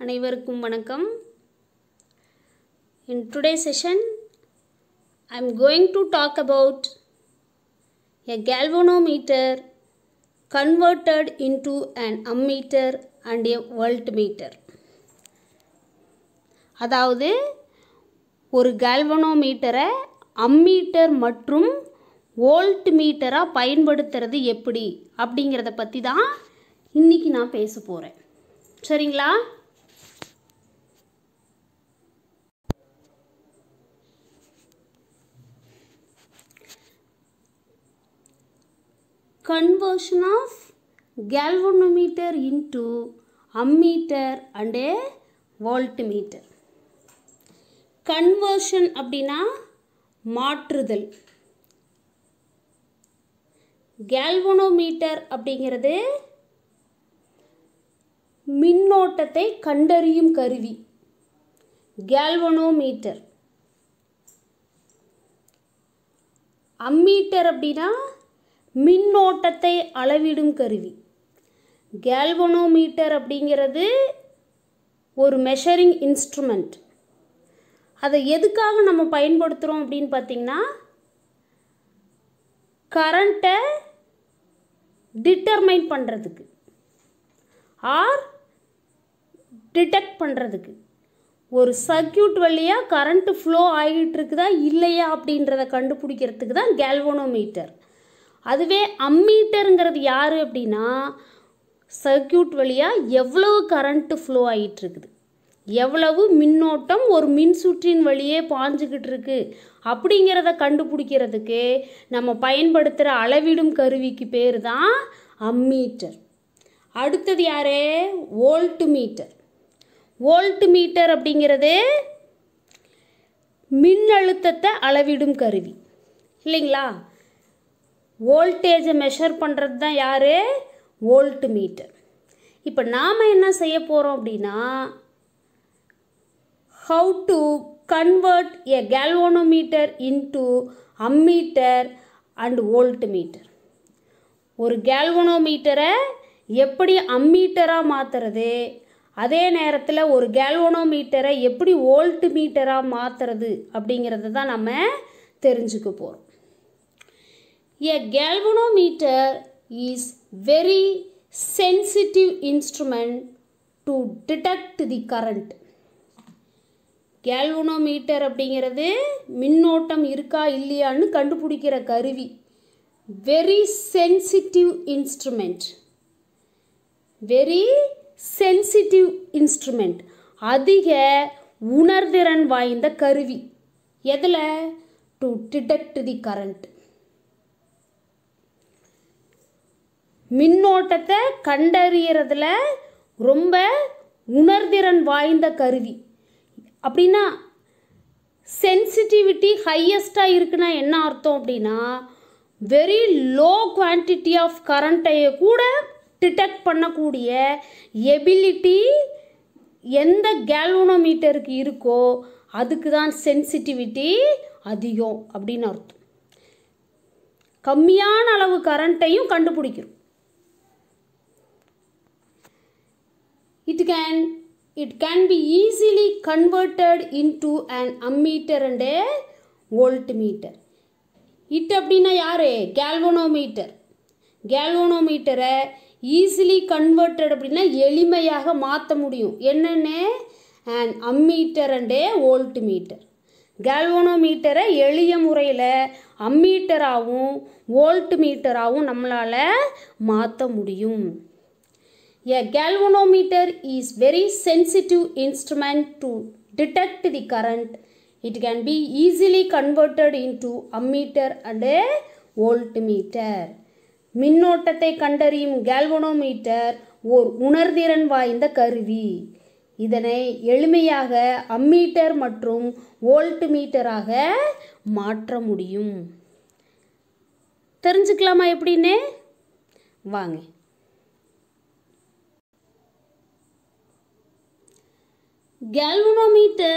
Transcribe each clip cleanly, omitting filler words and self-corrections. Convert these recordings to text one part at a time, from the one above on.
அனைவருக்கும் வணக்கம். In today's session, I am going to talk about a galvanometer converted into an ammeter and a voltmeter. அதாவது ஒரு galvanometer-ஐ ammeter மற்றும் வோல்ட்மீட்டரா பயன்படுத்துறது எப்படி அப்படிங்கறத பத்தி தான் இன்னைக்கு நான் பேச போறேன். சரிங்களா? Conversion of galvanometer into ammeter and a voltmeter. Conversion அப்படினா மாற்றுதல். galvanometer அப்படிங்கிறது மின்னோட்டத்தை கண்டறியும் கருவி. galvanometer. அம்மீட்டர் அப்படினா மின்னோட்டத்தை அளவிடும் கருவி. galvanometer அப்படிங்கிறது ஒரு மெஷரிங் இன்ஸ்ட்ருமெண்ட். அதை எதுக்காக நம்ம பயன்படுத்துகிறோம் அப்படின்னு பார்த்தீங்கன்னா, கரண்ட்டை டிட்டர்மைன் பண்ணுறதுக்கு ஆர் டிடெக்ட் பண்ணுறதுக்கு. ஒரு சர்க்யூட் வழியாக கரண்ட்டு ஃப்ளோ ஆகிட்டு இருக்குதா இல்லையா அப்படின்றத கண்டுபிடிக்கிறதுக்கு தான் galvanometer. அதுவே அம்மீட்டருங்கிறது யார் அப்படின்னா, சர்க்யூட் வழியாக எவ்வளவு கரண்ட்டு ஃப்ளோ ஆகிட்டு இருக்குது, எவ்வளவு மின்னோட்டம் ஒரு மின்சுற்றின் வழியே பாஞ்சுக்கிட்டு இருக்கு அப்படிங்கிறத கண்டுபிடிக்கிறதுக்கு நம்ம பயன்படுத்துகிற அளவிடும் கருவிக்கு பேர் தான் அம்மீட்டர். அடுத்தது யாரு? வோல்ட்மீட்டர். வோல்ட்மீட்டர் அப்படிங்கிறது மின்னழுத்தத்தை அளவிடும் கருவி இல்லைங்களா? வோல்டேஜை மெஷர் பண்ணுறது தான் யார்? வோல்ட்மீட்டர். இப்போ நாம் என்ன செய்ய போகிறோம் அப்படின்னா, how to convert a galvanometer into ammeter and voltmeter. ஒரு galvanometer-ஐ எப்படி அம்மீட்டராக மாற்றுறது, அதே நேரத்தில் ஒரு galvanometer-ஐ எப்படி வோல்ட்மீட்டராக மாற்றுறது அப்படிங்கிறத தான் நம்ம தெரிஞ்சுக்க போகிறோம். A galvanometer is very sensitive instrument to detect the current. galvanometer அப்படிங்கிறது மின்னோட்டம் இருக்கா இல்லையான்னு கண்டுபிடிக்கிற கருவி. Very sensitive instrument. Very sensitive instrument. அதிக உணர்திறன் வாய்ந்த கருவி. எதில்? To detect the current. மின்னோட்டத்தை கண்டறியறதுல ரொம்ப உணர்திறன் வாய்ந்த கருவி. அப்படின்னா சென்சிட்டிவிட்டி ஹையஸ்டாக இருக்குன்னா என்ன அர்த்தம் அப்படின்னா, வெரி லோ குவான்டிட்டி ஆஃப் கரண்ட்டையை கூட டிடெக்ட் பண்ணக்கூடிய எபிலிட்டி எந்த galvanometerக்கு இருக்கோ அதுக்கு தான் சென்சிட்டிவிட்டி அதிகம் அப்படின்னு அர்த்தம். கம்மியான அளவு கரண்ட்டையும் கண்டுபிடிக்கிறோம். It can be easily converted into an ammeter and a voltmeter. It அப்படின்னா யாரு? galvanometer. galvanometer-ஐ ஈஸிலி கன்வெர்ட்டட் அப்படின்னா எளிமையாக மாற்ற முடியும். என்னென்ன? an ammeter and a voltmeter. galvanometer-ஐ எளிய முறையில் அம்மீட்டராகவும் வோல்ட்மீட்டராகவும் நம்மளால் மாற்ற முடியும். A galvanometer is very sensitive instrument to detect the current. It can be easily converted into ammeter and a voltmeter. மின்னோட்டத்தை கண்டறியும் galvanometer ஓர் உணர்திறன் வாய்ந்த கருவி. இதனை எளிமையாக அம்மீட்டர் மற்றும் வோல்ட்மீட்டராக மாற்ற முடியும். தெரிஞ்சுக்கலாமா எப்படின்னு? வாங்க. galvanometer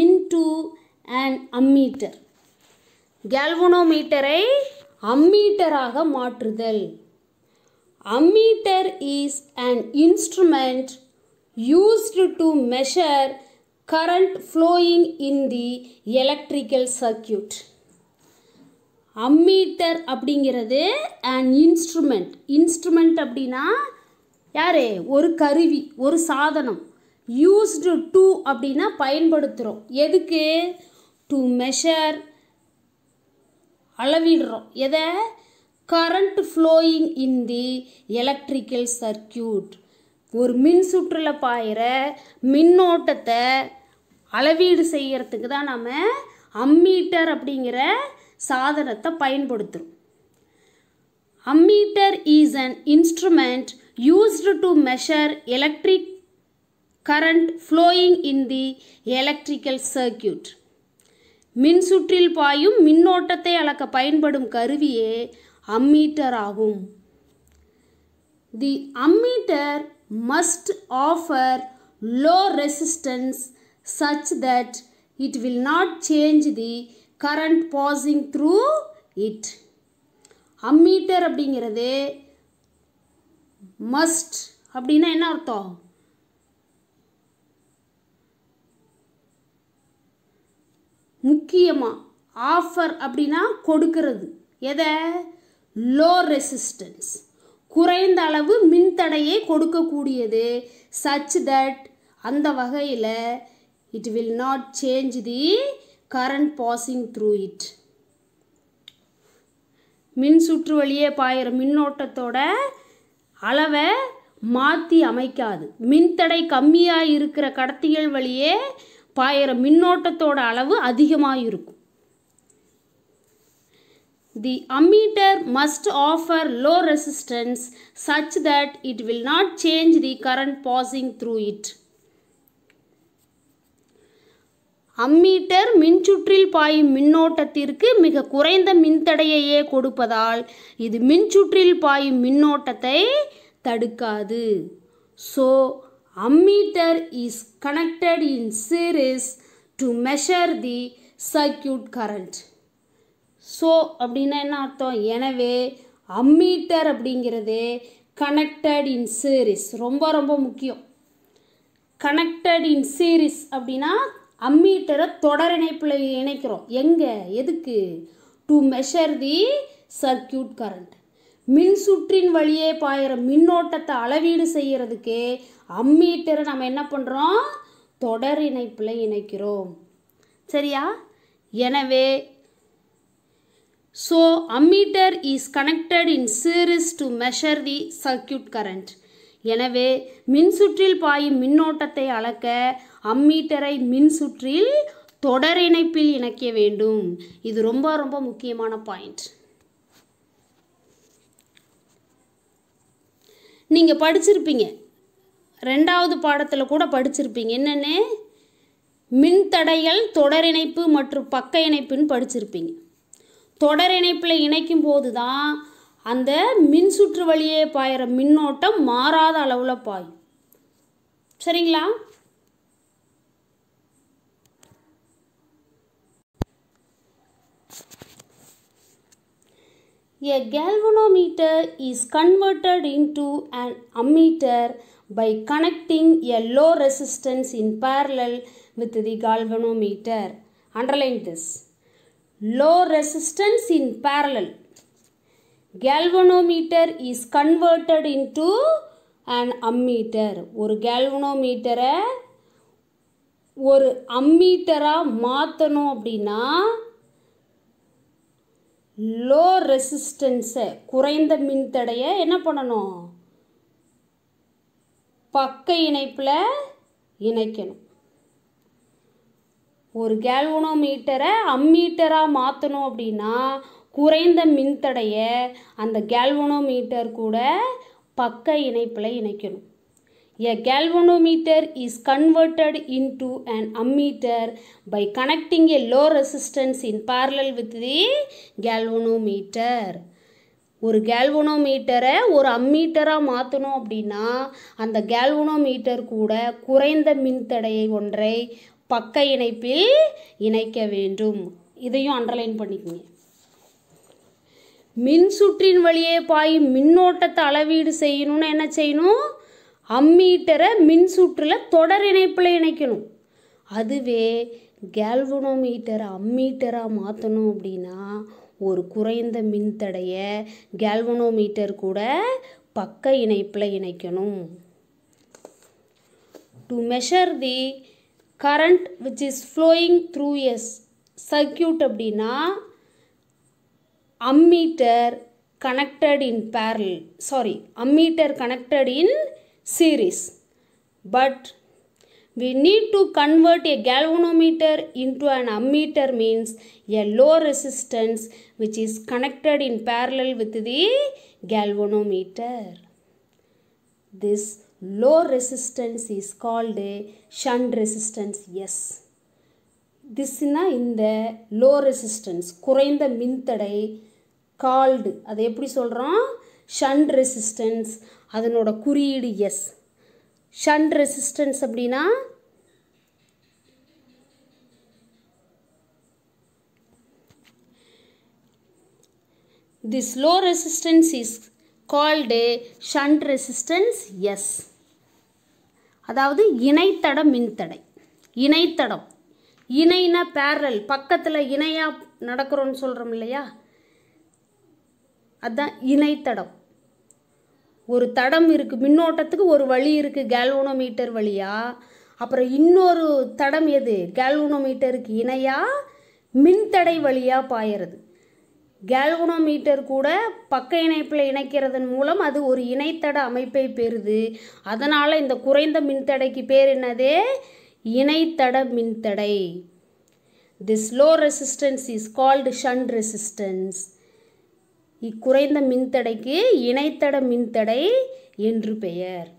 into an ammeter. galvanometer-ஐ அம்மீட்டராக மாற்றுதல். Ammeter is an instrument used to measure current flowing in the electrical circuit. Ammeter அப்படிங்கிறது an instrument. இன்ஸ்ட்ருமெண்ட் அப்படின்னா யாரு? ஒரு கருவி, ஒரு சாதனம். used to அப்படின்னா பயன்படுத்துகிறோம். எதுக்கு? to measure, அளவிடுறோம். எதை? current flowing in the electrical circuit. ஒரு மின் சுற்றுல பாயிற மின்னோட்டத்தை அளவீடு செய்யறதுக்கு தான் நம்ம அம்மீட்டர் அப்படிங்கிற சாதனத்தை பயன்படுத்துகிறோம். Ammeter is an instrument used to measure electric current flowing in the electrical circuit. மின் சுற்றில் பாயும் மின்னோட்டத்தை அளக்க பயன்படும் கருவியே அம்மீட்டர் ஆகும். The ammeter must offer low resistance such that it will not change the current passing through it. Ammeter அப்படிங்கிறது must அப்படின்னா என்ன அர்த்தம்? முக்கியமாக. ஆஃபர் அப்படின்னா கொடுக்கிறது. எதை? லோ ரெசிஸ்டன்ஸ், குறைந்த அளவு மின்தடையை கொடுக்கக்கூடியது. such that அந்த வகையில் it will not change the current passing through it. மின் சுற்று வழியே பாயிற மின்னோட்டத்தோட அளவை மாற்றி அமைக்காது. மின்தடை கம்மியாக இருக்கிற கடத்திகள் வழியே பாயிற மின்னோட்டத்தோட அளவு அதிகமாக இருக்கும். The ammeter must offer low resistance such that it will not change the current passing through it. Ammeter மின்சுற்றில் பாயும் மின்னோட்டத்திற்கு மிக குறைந்த மின்தடையையே கொடுப்பதால் இது மின்சுற்றில் பாயும் மின்னோட்டத்தை தடுக்காது. So, ammeter is connected in series to measure the circuit current. So அப்படின்னா என்ன அர்த்தம்? எனவே அம்மீட்டர் அப்படிங்கிறது கனெக்டட் இன் சீரிஸ். ரொம்ப ரொம்ப முக்கியம். கனெக்டட் இன் சீரிஸ் அப்படின்னா அம்மீட்டரை தொடர் இணைப்பில் இணைக்கிறோம். எங்கே? எதுக்கு? To measure the circuit current. மின் சுற்றின் வழியே பாயிற மின்னோட்டத்தை அளவீடு செய்கிறதுக்கு அம்மீட்டரை நம்ம என்ன பண்ணுறோம்? தொடர் இணைப்பில் இணைக்கிறோம். சரியா? எனவே so ammeter is connected in series to measure the circuit current. எனவே மின்சுற்றில் பாயும் மின்னோட்டத்தை அளக்க அம்மீட்டரை மின்சுற்றில் தொடர் இணைப்பில் இணைக்க வேண்டும். இது ரொம்ப ரொம்ப முக்கியமான பாயிண்ட். நீங்கள் படிச்சிருப்பீங்க, ரெண்டாவது பாடத்தில் கூட படிச்சிருப்பீங்க. என்னென்னு? மின்தடைகள் தொடர் இணைப்பு மற்றும் பக்க இணைப்புன்னு படிச்சிருப்பீங்க. தொடர் இணைப்பில் இணைக்கும் போது தான் அந்த மின்சுற்று வழியே பாயிற மின்னோட்டம் மாறாத அளவில் பாயும். சரிங்களா? A galvanometer is converted into an ammeter by connecting a low resistance in parallel with the galvanometer. Underline this. Low resistance in parallel. Galvanometer is converted into an ammeter. ஒரு galvanometer ஒரு அம்மீட்டராக மாற்றணும் அப்படின்னா லோ ரெசிஸ்டன்ஸை, குறைந்த மின்தடையை என்ன பண்ணணும்? பக்க இணைப்பில் இணைக்கணும். ஒரு கேல்வனோமீட்டரை அம்மீட்டராக மாற்றணும் அப்படின்னா குறைந்த மின்தடையை அந்த கேல்வனோமீட்டர் கூட பக்க இணைப்பில் இணைக்கணும். A galvanometer is converted into an ammeter by connecting a low resistance in parallel with the galvanometer. ஒரு கேல்வனோமீட்டரை ஒரு அம்மீட்டராக மாற்றணும் அப்படின்னா அந்த கேல்வனோமீட்டர் கூட குறைந்த மின்தடையை ஒன்றை பக்க இணைப்பில் இணைக்க வேண்டும். இதையும் அண்டர்லைன் பண்ணிக்கோங்க. மின் சுற்றின் வழியே பாயும் மின்னோட்டத்தை அளவீடு செய்யணும்னு என்ன செய்யணும்? அம்மீட்டரை மின்சுற்றில் தொடர் இணைப்பில் இணைக்கணும். அதுவே கேல்வனோமீட்டரை அம்மீட்டராக மாற்றணும் அப்படின்னா ஒரு குறைந்த மின்தடையை கேல்வனோமீட்டர் கூட பக்க இணைப்பில் இணைக்கணும். To measure the current which is flowing through a circuit அப்படின்னா ammeter connected in ammeter connected in series, but we need to convert a galvanometer into an ammeter means a low resistance which is connected in parallel with the galvanometer. This low resistance is called a shunt resistance. Yes, this is இந்த low resistance குறைந்த மின்தடை called அது எப்படி சொல்கிறோம் shunt resistance. அதனோட குறியீடு S. shunt resistance அப்படின்னா this low resistance is called a shunt resistance. Yes, அதாவது இணைத்தட மின்தடை. இணைத்தடம் இணைனா parallel பக்கத்தில் இணையாக நடக்கிறோன்னு சொல்கிறோம் இல்லையா, அதுதான் இணைத்தடம். ஒரு தடம் இருக்குது, மின்னோட்டத்துக்கு ஒரு வழி இருக்குது கேல்வனோமீட்டர் வழியாக, அப்புறம் இன்னொரு தடம் எது கேல்வனோமீட்டருக்கு இணையாக மின்தடை வழியாக பாயிறது. கேல்வனோமீட்டர் கூட பக்க இணைப்பில் இணைக்கிறதன் மூலம் அது ஒரு இணைத்தட அமைப்பை பெறுது. அதனால் இந்த குறைந்த மின்தடைக்கு பேர் என்னது இணைத்தட மின்தடை. This low resistance is called shunt resistance. இக்குறைந்த மின்தடைக்கு இணைத்தட மின்தடை என்று பெயர்.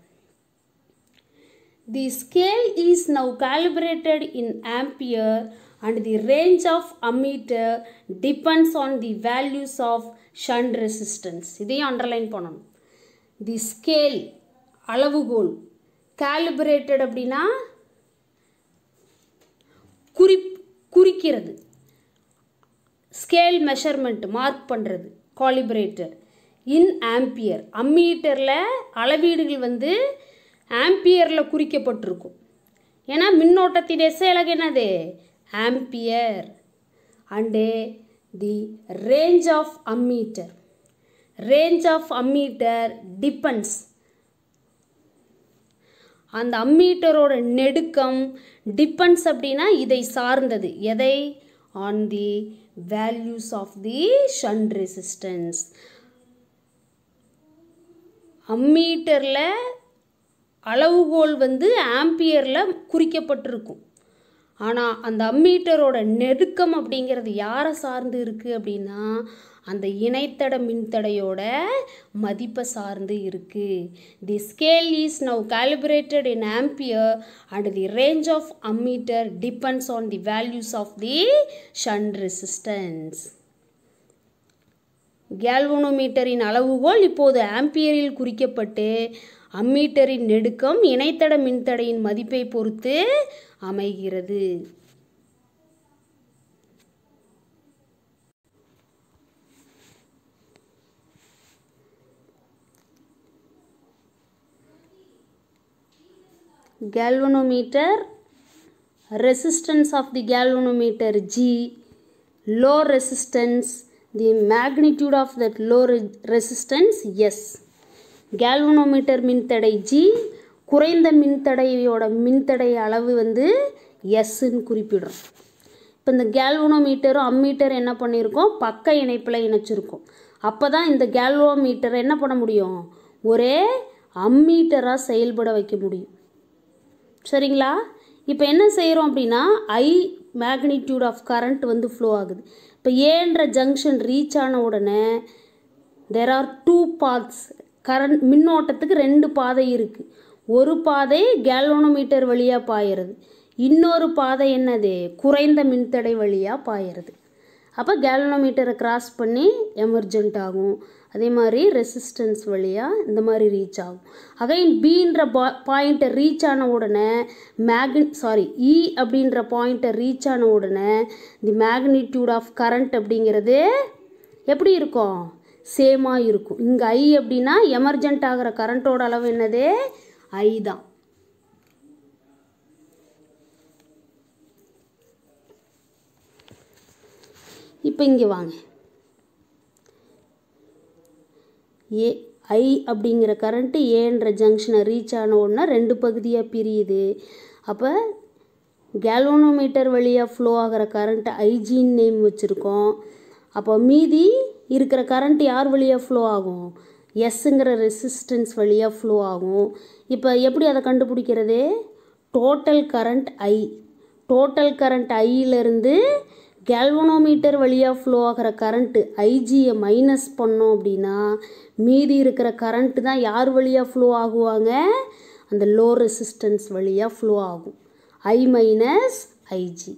The scale is now calibrated in ampere and the range of ammeter depends on the values of shunt resistance. இதையும் அண்டர்லைன் பண்ணணும். The scale அளவுகோல், calibrated அப்படின்னா குறிக்கிறது, ஸ்கேல் மெஷர்மெண்ட் மார்க் பண்ணுறது, காலிபரேட்டர். இன் ampere அம்மீட்டரில் அளவீடுகள் வந்து ஆம்பியரில் குறிக்கப்பட்டிருக்கும். ஏன்னா மின்னோட்டத்தின் திசையலகு என்னது ampere. And the range of ammeter, range of ammeter depends, அந்த அம்மீட்டரோட நெடுக்கம் டிபெண்ட்ஸ் அப்படின்னா இதை சார்ந்தது. எதை on the values of the shunt resistance. அம்மீட்டரில் அளவுகோல் வந்து ஆம்பியரில் குறிக்கப்பட்டிருக்கும். ஆனால் அந்த அம்மீட்டரோட நெடுக்கம் அப்படிங்கிறது யாரை சார்ந்து இருக்குது அப்படின்னா அந்த இணைத்தட மின்தடையோட மதிப்பை சார்ந்து இருக்குது. The scale is now calibrated in ampere and the range of ammeter depends on the values of the shunt resistance. கேல்வனோமீட்டரின் அளவுகோல் இப்போது ஆம்பியரில் குறிக்கப்பட்டு அம்மீட்டரின் நெடுக்கம் இணைத்தட மின்தடையின் மதிப்பை பொறுத்து அமைகிறது. Galvanometer, resistance of the galvanometer G, low resistance, the magnitude of that low resistance S. galvanometer மின்தடை G, குறைந்த மின்தடையோட மின்தடை அளவு வந்து Sன்னு குறிப்பிடுறோம். இப்போ இந்த கேல்வனோமீட்டரும் அம்மீட்டர் என்ன பண்ணியிருக்கோம் பக்க இணைப்பில் இணைச்சிருக்கோம். அப்போ தான் இந்த கேல்வனோமீட்டரை என்ன பண்ண முடியும் ஒரே அம்மீட்டராக செயல்பட வைக்க முடியும். சரிங்களா? இப்போ என்ன செய்கிறோம் அப்படின்னா ஐ மேக்னிடியூட் ஆஃப் கரண்ட் வந்து ஃப்ளோ ஆகுது. இப்போ ஏன்ற ஜங்ஷன் ரீச் ஆன உடனே தெர் ஆர் 2 பாத்ஸ். கரண்ட் மின்னோட்டத்துக்கு 2 பாதை இருக்குது. ஒரு பாதை கேல்வனோமீட்டர் வழியாக பாயிறது, இன்னொரு பாதை என்னது குறைந்த மின்தடை வழியாக பாயிறது. அப்போ கேல்வனோமீட்டரை கிராஸ் பண்ணி எமர்ஜென்ட் ஆகும். அதே மாதிரி ரெசிஸ்டன்ஸ் வழியாக இந்த மாதிரி ரீச் ஆகும். அகைன் பீன்ற பாயிண்ட்டை ரீச் ஆன உடனே இ அப்படின்ற பாயிண்ட்டை ரீச் ஆன உடனே தி மேக்னிடியூட் ஆஃப் கரண்ட் அப்படிங்கிறது எப்படி இருக்கும் சேமாக இருக்கும். இங்கே ஐ அப்படின்னா எமர்ஜென்ட் ஆகிற கரண்ட்டோட அளவு என்னது I தான். இப்போ இங்கே வாங்க, I அப்படிங்கிற கரண்ட்டு ஏன்ற ஜங்ஷனை ரீச் ஆன உடனே 2 பகுதியாக பிரியுது. அப்போ கேல்வனோமீட்டர் வழியாக ஃப்ளோ ஆகிற கரண்ட்டு ஐஜின்னு நேம் வச்சுருக்கோம். அப்போ மீதி இருக்கிற கரண்ட் யார் வழியாக ஃப்ளோ ஆகும்? எஸ்ஸுங்கிற ரெசிஸ்டன்ஸ் வழியாக ஃப்ளோ ஆகும். இப்போ எப்படி அதை கண்டுபிடிக்கிறது? டோட்டல் கரண்ட் ஐ, டோட்டல் கரண்ட் ஐயிலேருந்து கேல்வனோமீட்டர் வழியாக ஃப்ளோ ஆகிற கரண்ட்டு ஐஜியை மைனஸ் பண்ணோம் அப்படின்னா மீதி இருக்கிற கரண்ட்டு தான் யார் வழியாக ஃப்ளோ ஆகுவாங்க? அந்த லோ ரெசிஸ்டன்ஸ் வழியாக ஃப்ளோ ஆகும், ஐ மைனஸ் ஐஜி.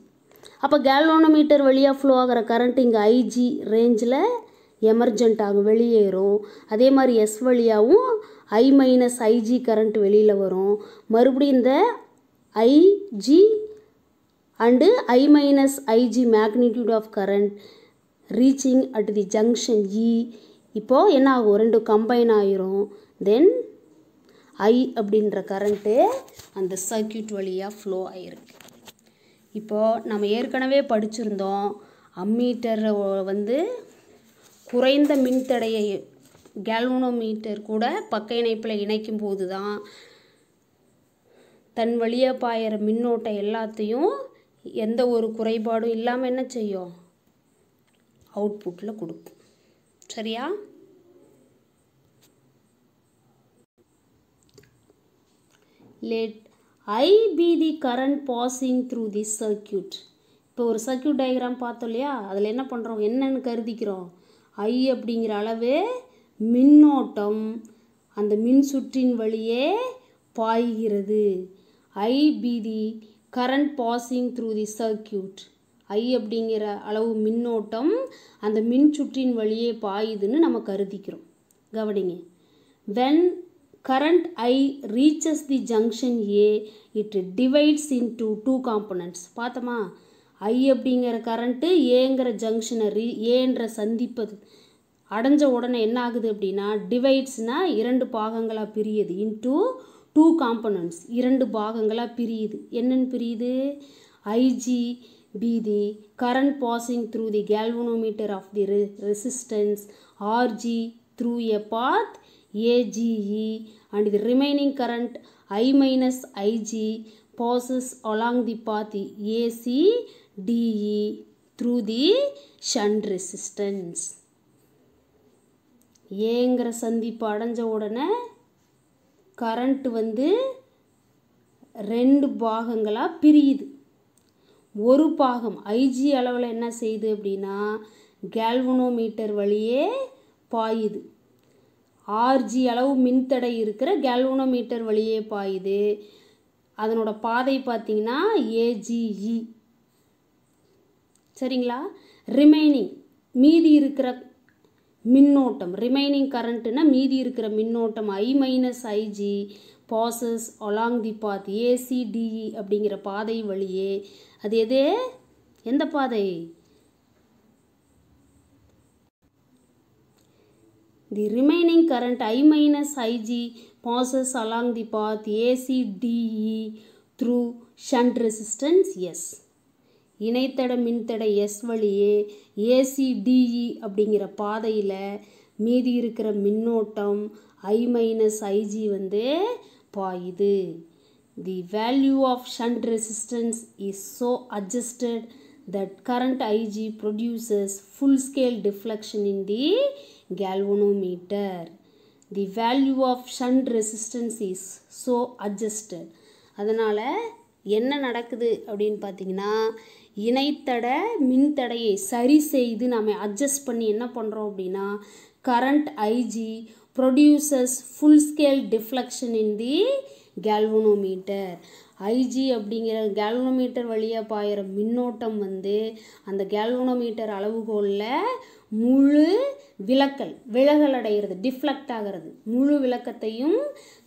அப்போ கேல்வனோமீட்டர் வழியாக ஃப்ளோ ஆகிற கரண்ட்டு இங்கே ஐஜி ரேஞ்சில் எமர்ஜென்ட் ஆகும், வெளியேறும். அதே மாதிரி எஸ் வழியாகவும் ஐ மைனஸ் ஐஜி கரண்ட் வெளியில் வரும். மறுபடியும் இந்த IG and I minus IG magnitude of current reaching at the junction E. இப்போது என்ன ஆகும்? 2 கம்பைன் ஆயிரும். தென் ஐ அப்படின்ற கரண்ட்டு அந்த சர்க்யூட் வழியாக ஃப்ளோ ஆகிருக்கு. இப்போது நம்ம ஏற்கனவே படிச்சிருந்தோம், அம்மீட்டர் வந்து குறைந்த மின்தடையை கேல்வனோமீட்டர் கூட பக்க இணைப்பில் இணைக்கும் போது தான் தன் வழியாக பாயிற மின்னோட்டம் எல்லாத்தையும் எந்த ஒரு குறைபாடும் இல்லாமல் என்ன செய்யும்? அவுட்புட்டில் கொடுக்கும். சரியா? let I be the current passing through this circuit. இப்போ ஒரு சர்க்யூட் டயக்ராம் பார்த்தோம் இல்லையா? அதில் என்ன பண்ணுறோம்? என்னன்னு கருதிக்கிறோம்? I அப்படிங்கிற அளவு மின்னோட்டம் அந்த மின் சுற்றின் வழியே பாய்கிறது. I be the current passing through the circuit. I அப்படிங்கிற அளவு மின்னோட்டம் அந்த மின் சுற்றின் வழியே பாயுதுன்னு நம்ம கருதிக்கிறோம். கவனிங்க, when current I reaches the junction A, it divides into 2 components. பார்த்தோமா? I அப்படிங்கிற கரண்ட்டு ஏங்கிற ஜங்ஷனை ஏன்ற சந்திப்பது அடைஞ்ச உடனே என்ன ஆகுது அப்படின்னா டிவைட்ஸ்னால் 2 பாகங்களாக பிரியுது. இன்டூ 2 காம்பனன்ட்ஸ், 2 பாகங்களாக பிரியுது. என்னென்னு பிரியுது? IG be the current passing through the galvanometer of the resistance RG through a path AGE, and the remaining current I minus IG passes along the path ACDE through the shunt resistance. ஏங்கிற சந்திப்பு அடைஞ்ச உடனே current வந்து 2 பாகங்களாக பிரியுது. ஒரு பாகம் IG அளவில் என்ன செய்யுது அப்படின்னா கேல்வனோமீட்டர் வழியே பாயுது. ஆர்ஜி அளவு மின்தடை இருக்கிற கேல்வனோமீட்டர் வழியே பாயுது. அதனோட பாதை பார்த்திங்கன்னா ஏஜிஇ. சரிங்களா? ரிமைனிங் மீதி இருக்கிற மின்னோட்டம், ரிமைனிங் கரண்ட்டுனா மீதி இருக்கிற மின்னோட்டம் I minus IG passes along the path ACDE அப்படிங்கிற பாதை வழியே. அது எது? எந்த பாதை? The remaining current I minus IG passes along the path ACDE through shunt resistance S. இணைத்தட மின்தடை எஸ் வழியே ஏசிடிஇ அப்படிங்கிற பாதையில் மீதி இருக்கிற மின்னோட்டம் ஐ மைனஸ் ஐஜி வந்து பாயுது. The value of shunt resistance is so adjusted that current IG produces full scale deflection in the galvanometer. The value of shunt resistance is so adjusted. அதனால் என்ன நடக்குது அப்படின்னு பார்த்தீங்கன்னா இணைத்தட மின்தடையை சரி செய்து நம்ம அட்ஜஸ்ட் பண்ணி என்ன பண்ணுறோம் அப்படின்னா current IG produces full scale deflection in the galvanometer. IG அப்படிங்கிற கேல்வனோமீட்டர் வழியாக பாயிற மின்னோட்டம் வந்து அந்த கேல்வனோமீட்டர் அளவுகோலில் முழு விலகல் அடைகிறது, டிஃப்ளெக்ட் ஆகிறது, முழு விளக்கத்தையும்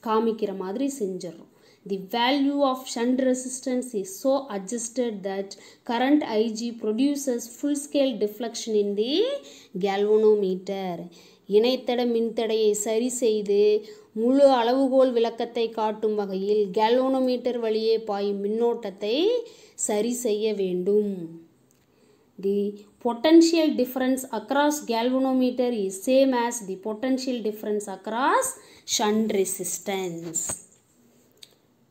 காமிக்கிற மாதிரி செஞ்சிடறோம். The value of shunt resistance is so adjusted that current IG produces full scale deflection in the galvanometer. இணைத்தட மின்தடையை சரி செய்து முழு அளவுகோல் விளக்கத்தை காட்டும் வகையில் கேல்வனோமீட்டர் வழியே பாயும் மின்னோட்டத்தை சரி செய்ய வேண்டும். The potential difference across galvanometer is same as the potential difference across shunt resistance.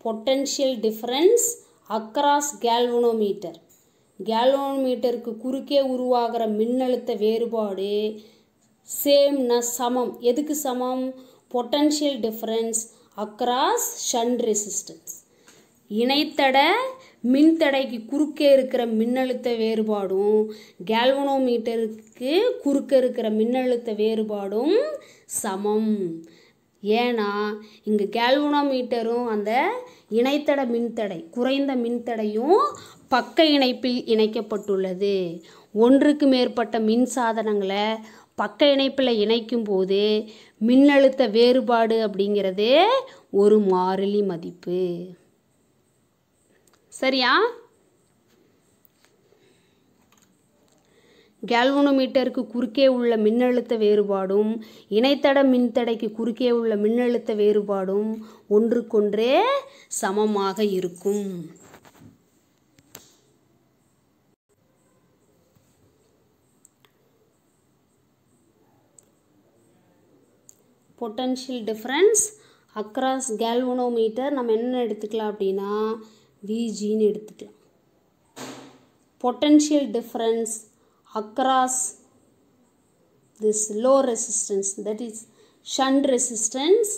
Potential difference across galvanometer. galvanometerக்கு குறுக்கே உருவாகிற மின்னழுத்த வேறுபாடு சேம்னா சமம். எதுக்கு சமம்? potential difference across shunt resistance. இணைத்தட மின்தடைக்கு குறுக்கே இருக்கிற மின்னழுத்த வேறுபாடும் கேல்வனோமீட்டருக்கு குறுக்கே இருக்கிற மின்னழுத்த வேறுபாடும் சமம். ஏன்னா இங்கே கேல்வனோமீட்டரும் அந்த இணைத்தட மின்தடை குறைந்த மின்தடையும் பக்க இணைப்பில் இணைக்கப்பட்டுள்ளது. ஒன்றுக்கு மேற்பட்ட மின் சாதனங்களை பக்க இணைப்பில் இணைக்கும் போது மின்னழுத்த வேறுபாடு அப்படிங்கிறது ஒரு மாறிலி மதிப்பு. சரியா? கேல்வனோமீட்டருக்கு குறுக்கே உள்ள மின்னழுத்த வேறுபாடும் இணைத்தட மின்தடைக்கு குறுக்கே உள்ள மின்னழுத்த வேறுபாடும் ஒன்றுக்கொன்றே சமமாக இருக்கும். பொட்டன்ஷியல் டிஃப்ரென்ஸ் அக்ராஸ் கேல்வனோமீட்டர் நம்ம என்ன எடுத்துக்கலாம் அப்படின்னா விஜின்னு எடுத்துக்கலாம். Potential difference across this low resistance, that is shunt resistance,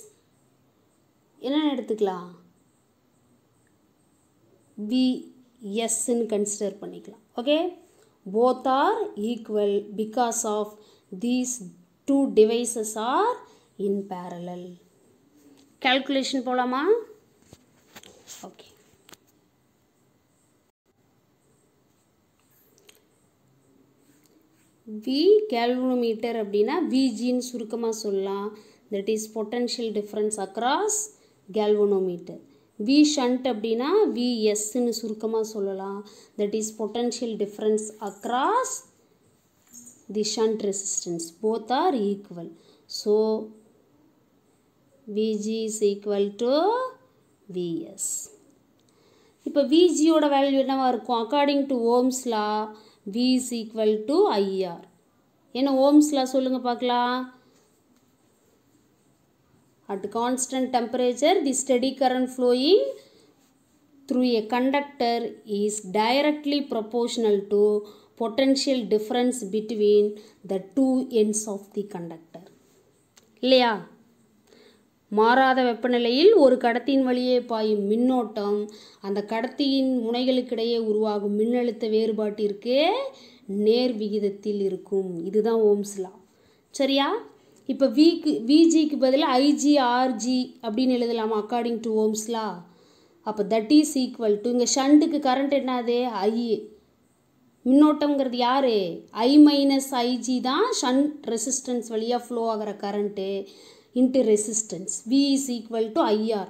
என்ன எடுத்துக்கலாம்? Vs ன்னு consider பண்ணிக்கலாம். Okay, both are equal because of these two devices are in parallel. Calculation போலாமா? Okay. V galvanometer அப்படின்னா Vgன்னு சுருக்கமாக சொல்லலாம். that is potential difference across galvanometer. V shunt அப்படின்னா Vsன்னு சுருக்கமாக சொல்லலாம். that is potential difference across the shunt resistance. both are equal. so Vg is equal to Vs. இப்போ Vgயோட value என்னவா இருக்கும்? according to Ohm's law V is equal to IR. என்ன Ohm's law சொல்லுங்க பார்க்கலாம். At constant temperature, the steady current flowing through a conductor is directly proportional to potential difference between the two ends of the conductor. இல்லையா? மாறாத வெப்பநிலையில் ஒரு கடத்தியின் வழியே பாயும் மின்னோட்டம் அந்த கடத்தியின் முனைகளுக்கிடையே உருவாகும் மின்னழுத்த வேறுபாட்டிற்கு நேர் விகிதத்தில் இருக்கும். இதுதான் ஓம்ஸ் லா. சரியா? இப்போ விஜிக்கு பதிலாக ஐஜி ஆர்ஜி அப்படின்னு எழுதலாமா அக்கார்டிங் டு ஓம்ஸ் லா? அப்போ தட் இஸ் ஈக்குவல் டு இங்கே ஷண்டுக்கு கரண்ட் என்னது? ஐ. மின்னோட்டம்ங்கிறது யார்? ஐ மைனஸ் ஐஜி தான் ஷண்ட் ரெசிஸ்டன்ஸ் வழியாக ஃப்ளோ ஆகிற current into resistance. V is equal to IR.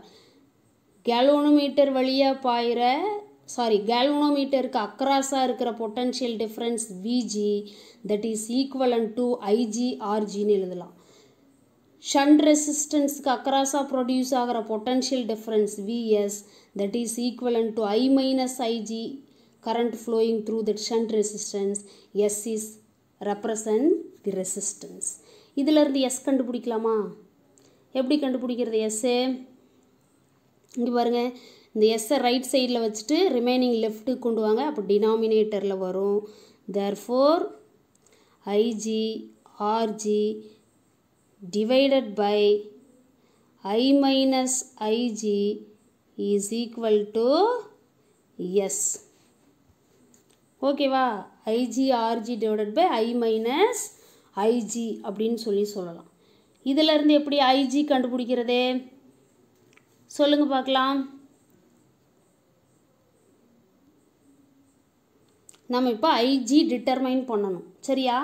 galvanometer வழியா பாயிற galvanometerக்கு அக்ராஸாக இருக்கிற potential difference Vg that is equivalent to IG RGன்னு எழுதலாம். shunt resistanceக்கு அக்ராஸாக ப்ரொடியூஸ் ஆகிற potential difference Vs that is equivalent to I minus IG current flowing through that shunt resistance. S is represent the resistance. இதிலிருந்து S கண்டுபிடிக்கலாமா? எப்படி கண்டுபிடிக்கிறது S? இங்கே பாருங்கள், இந்த எஸ்ஸை right சைடில் வச்சுட்டு ரிமைனிங் லெஃப்ட்டுக்கு கொண்டு வாங்க. அப்போ டினாமினேட்டரில் வரும். Therefore IG RG divided by I minus IG is equal to S. ஓகேவா? IG RG divided by I minus IG அப்படின்னு சொல்லலாம். இதிலிருந்து எப்படி ஐஜி கண்டுபிடிக்கிறதே சொல்லுங்க பார்க்கலாம். நம்ம இப்போ ஐஜி டிட்டர்மைன் பண்ணணும். சரியா?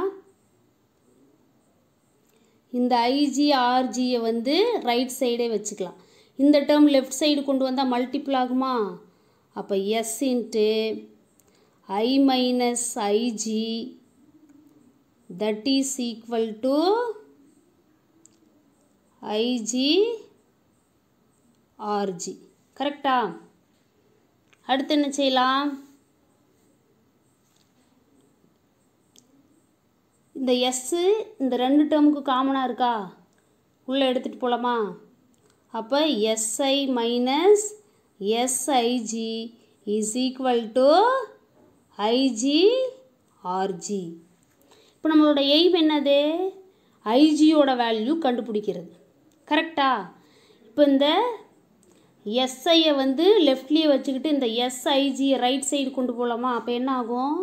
இந்த ஐஜி ஆர்ஜியை வந்து ரைட் சைடே வச்சுக்கலாம். இந்த டேர்ம் லெஃப்ட் சைடு கொண்டு வந்தால் மல்டிபிள் ஆகுமா? அப்போ S into I minus IG that is equal to IgRg. கரெக்டா? அடுத்து என்ன செய்யலாம்? இந்த S இந்த ரெண்டு டேர்முக்கு காமனாக இருக்கா? உள்ளே எடுத்துகிட்டு போகலாமா? அப்போ Si minus Sig is equal to IgRg. இப்போ நம்மளோட எய்ம் என்னது? ஐஜியோட வேல்யூ கண்டுபிடிக்கிறது. கரெக்டா? இப்போ இந்த எஸ்ஐயை வந்து லெஃப்ட்லேயே வச்சுக்கிட்டு இந்த எஸ்ஐஜியை ரைட் சைடு கொண்டு போகலாமா? அப்போ என்ன ஆகும்?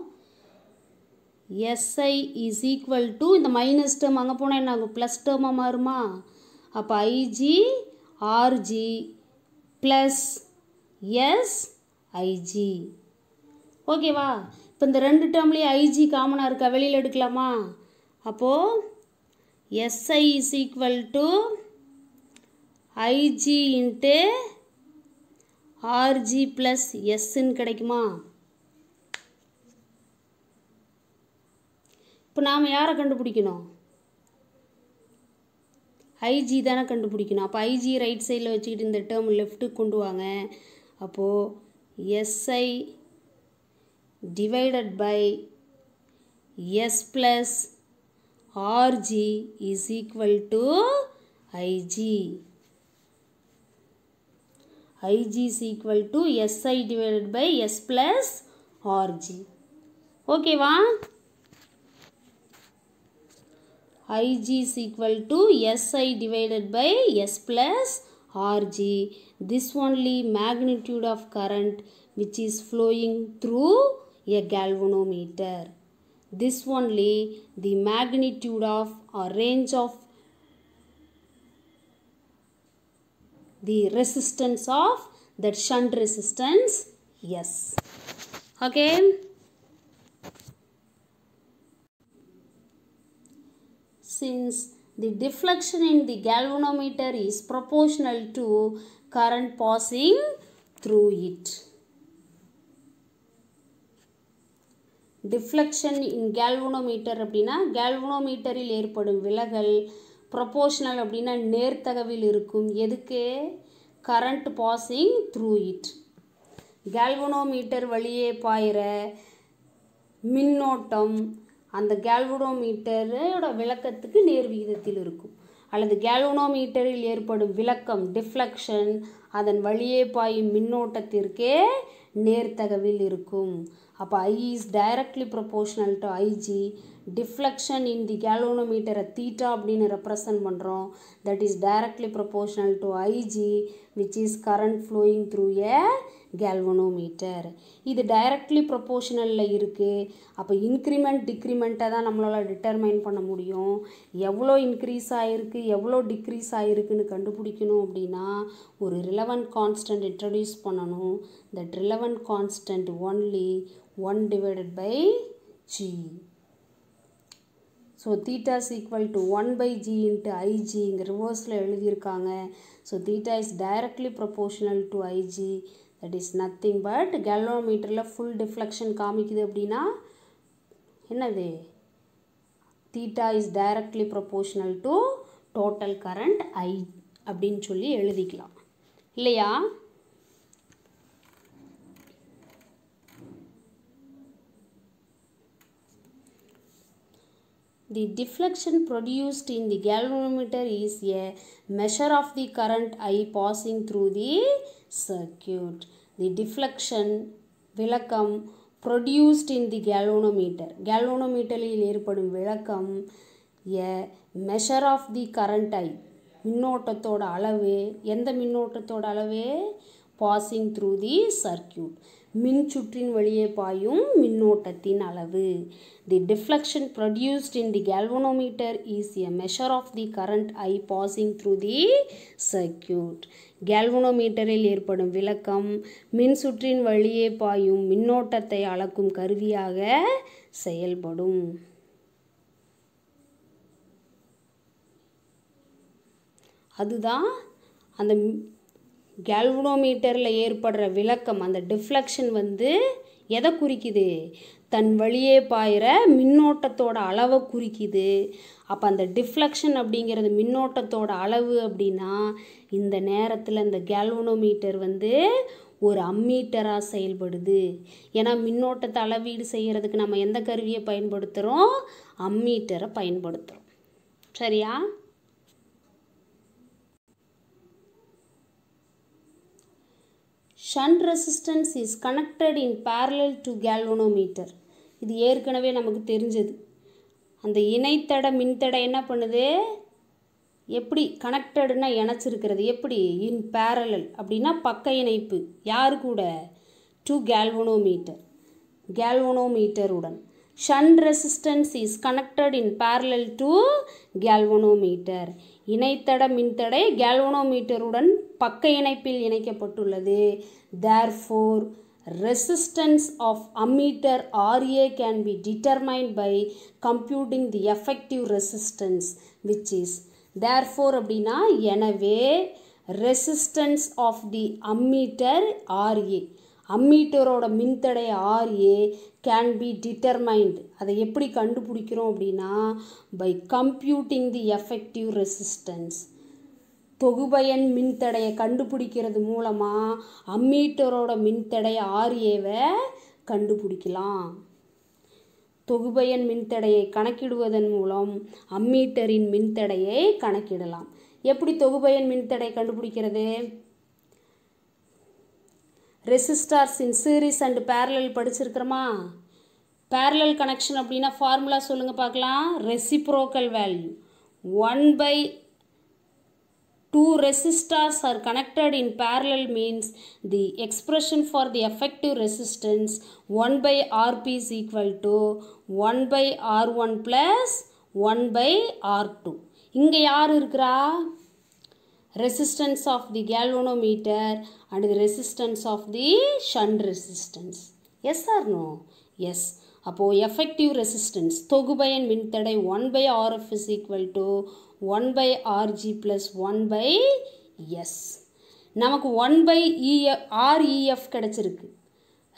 எஸ்ஐ இஸ் ஈக்குவல் டு இந்த மைனஸ் டேர்ம் அங்கே போனால் என்ன ஆகும்? ப்ளஸ் டேர்மாக மாறுமா? அப்போ IgRg ப்ளஸ் SIg. ஓகேவா? இப்போ இந்த ரெண்டு டேர்ம்லேயே ஐஜி காமனாக இருக்கா? வெளியில் எடுக்கலாமா? அப்போது SI is equal to IG into RG plus Sன்னு கிடைக்குமா? இப்போ நாம் யாரை கண்டுபிடிக்கணும்? ஐஜி தானே கண்டுபிடிக்கணும். அப்போ ஐஜி ரைட் சைடில் வச்சுக்கிட்டு இந்த டேர்ம் லெஃப்ட்டுக்கு கொண்டு வாங்க. அப்போது SI divided by S plus RG is equal to IG. IG is equal to SI divided by S plus RG. ஓகேவா? IG is equal to SI divided by S plus RG. This only magnitude of current which is flowing through a galvanometer. This only the magnitude of or range of the resistance of that shunt resistance S. Okay. Since the deflection in the galvanometer is proportional to current passing through it. Deflection in galvanometer அப்படின்னா galvanometerல் ஏற்படும் விலகல் proportional அப்படின்னா நேர்த்தகவில் இருக்கும். எதுக்கு? current passing through it. galvanometer வழியே பாயிற மின்னோட்டம் அந்த galvanometerோட விளக்கத்துக்கு நேர் விகிதத்தில் இருக்கும். அல்லது galvanometerல் ஏற்படும் விளக்கம் deflection அதன் வழியே பாயும் மின்னோட்டத்திற்கே நேர்த்தகவில் இருக்கும். அப்போ I is directly proportional to IG. Deflection in the galvanometer theta அப்படின்னு ரெப்ரசன்ட் பண்ணுறோம். That is directly proportional to IG which is current flowing through a galvanometer. இது directly proportionalல இருக்குது. அப்போ இன்க்ரிமெண்ட் டிக்ரிமெண்ட்டை தான் நம்மளால் டிட்டர்மைன் பண்ண முடியும். எவ்வளோ இன்க்ரீஸ் ஆகிருக்கு எவ்வளோ டிக்ரீஸ் ஆகிருக்குன்னு கண்டுபிடிக்கணும் அப்படின்னா ஒரு ரிலவெண்ட் கான்ஸ்டன்ட் இன்ட்ரடியூஸ் பண்ணணும். That relevant constant only 1 divided by G. So theta is equal to 1 by G into IG இங்கே ரிவர்ஸில் எழுதியிருக்காங்க. So theta is directly proportional to IG. That is nothing but galvanometerல full deflection காமிக்குது அப்படின்னா என்னது? theta is directly proportional to total current I அப்படின்னு சொல்லி எழுதிக்கலாம் இல்லையா? The deflection produced in the galvanometer is a measure of the current I passing through the circuit. The deflection விளக்கம் produced in the galvanometer. galvanometerலில் ஏற்படும் விளக்கம் a measure of the current I. மின்னோட்டத்தோட அளவு எந்த மின்னோட்டத்தோட அளவு? passing through the circuit. மின் சுற்றின் வழியே பாயும் மின்னோட்டத்தின் அளவு. The deflection produced in the galvanometer is a measure of the current I passing through the circuit. galvanometerல் ஏற்படும் விளக்கம் மின் சுற்றின் வழியே பாயும் மின்னோட்டத்தை அளக்கும் கருவியாக செயல்படும். அதுதான் அந்த galvanometerல ஏற்படுற விளக்கம் அந்த டிஃப்ளெக்ஷன் வந்து எதை குறிக்குது? தன் வழியே பாயிற மின்னோட்டத்தோட அளவை குறிக்குது. அப்போ அந்த டிஃப்ளெக்ஷன் அப்படிங்கிறது மின்னோட்டத்தோட அளவு அப்படின்னா இந்த நேரத்தில் இந்த கேல்வனோமீட்டர் வந்து ஒரு அம்மீட்டராக செயல்படுது. ஏன்னா மின்னோட்டத்தை அளவீடு செய்கிறதுக்கு நம்ம எந்த கருவியை பயன்படுத்துகிறோம்? அம்மீட்டரை பயன்படுத்துகிறோம். சரியா? Shunt resistance is connected in parallel to galvanometer. இது ஏற்கனவே நமக்கு தெரிஞ்சது. அந்த இணைத்தட மின்தடை என்ன பண்ணுது? எப்படி கனெக்டடுனா இணைச்சிருக்கிறது? எப்படி? இன் parallel அப்படின்னா பக்க இணைப்பு. யாரு கூட? டு கேல்வனோமீட்டர், கேல்வனோமீட்டருடன். Shunt resistance is connected in parallel to galvanometer. இணைத்தட மின்தடை கேல்வனோமீட்டருடன் பக்க இணைப்பில் இணைக்கப்பட்டுள்ளது. Therefore, resistance of ammeter RA can be determined by computing the effective resistance, which is therefore அப்படின்னா எனவே resistance of the ammeter RA, அம்மீட்டரோட மின்தடை RA can be determined. அதை எப்படி கண்டுபிடிக்கிறோம் அப்படின்னா by computing the effective resistance. தொகுபயன் மின்தடையை கண்டுபிடிக்கிறது மூலமாக அம்மீட்டரோட மின்தடை RAவை கண்டுபிடிக்கலாம். தொகுபயன் மின்தடையை கணக்கிடுவதன் மூலம் அம்மீட்டரின் மின்தடையை கணக்கிடலாம். எப்படி தொகுபயன் மின்தடை கண்டுபிடிக்கிறது? Resistors in series and parallel படிச்சிருக்கிறோமா? பேரலல் கனெக்ஷன் அப்படின்னா ஃபார்முலா சொல்லுங்கள் பார்க்கலாம். Reciprocal value 1/2 resistors are connected in parallel means the expression for the effective resistance 1/Rp is equal to 1/R1 plus 1/R2. இங்கே யார் இருக்கிறா? Resistance of the galvanometer and the resistance of the shunt resistance. Yes or no? Yes. அப்போ effective resistance தொகுபயன் மின்தடை 1/Rf is equal to 1/Rg plus 1/S. நமக்கு 1/Ref கிடைச்சிருக்கு.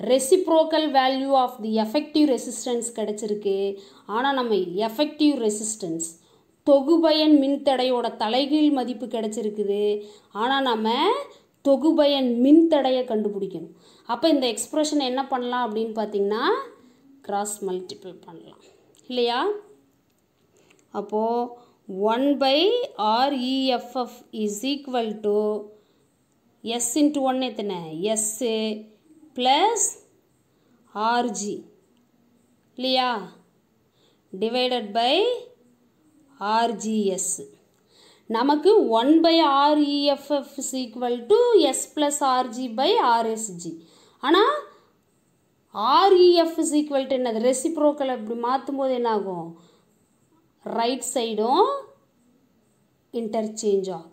reciprocal value of the effective resistance கிடைச்சிருக்கு. ஆனால் நம்ம effective resistance தொகுபயன் மின்தடையோட தலைகீழ் மதிப்பு கிடைச்சிருக்குது. ஆனால் நம்ம தொகுபயன் மின்தடையை கண்டுபிடிக்கணும். அப்போ இந்த எக்ஸ்பிரஷன் என்ன பண்ணலாம் அப்படின்னு பார்த்தீங்கன்னா கிராஸ் மல்டிபிள் பண்ணலாம் இல்லையா? அப்போது 1/Reff is equal to S into 1 எத்தனை? S plus Rg இல்லையா? divided by RGS. நமக்கு 1/Reff is equal to S plus Rg by RSG. ஆனால் REF is equal to என்னது? ரெசிப்ரோக்கல் அப்படி மாற்றும் போது என்ன ஆகும்? ரைட் சைடும் இன்டர்சேஞ்ச் ஆகும்.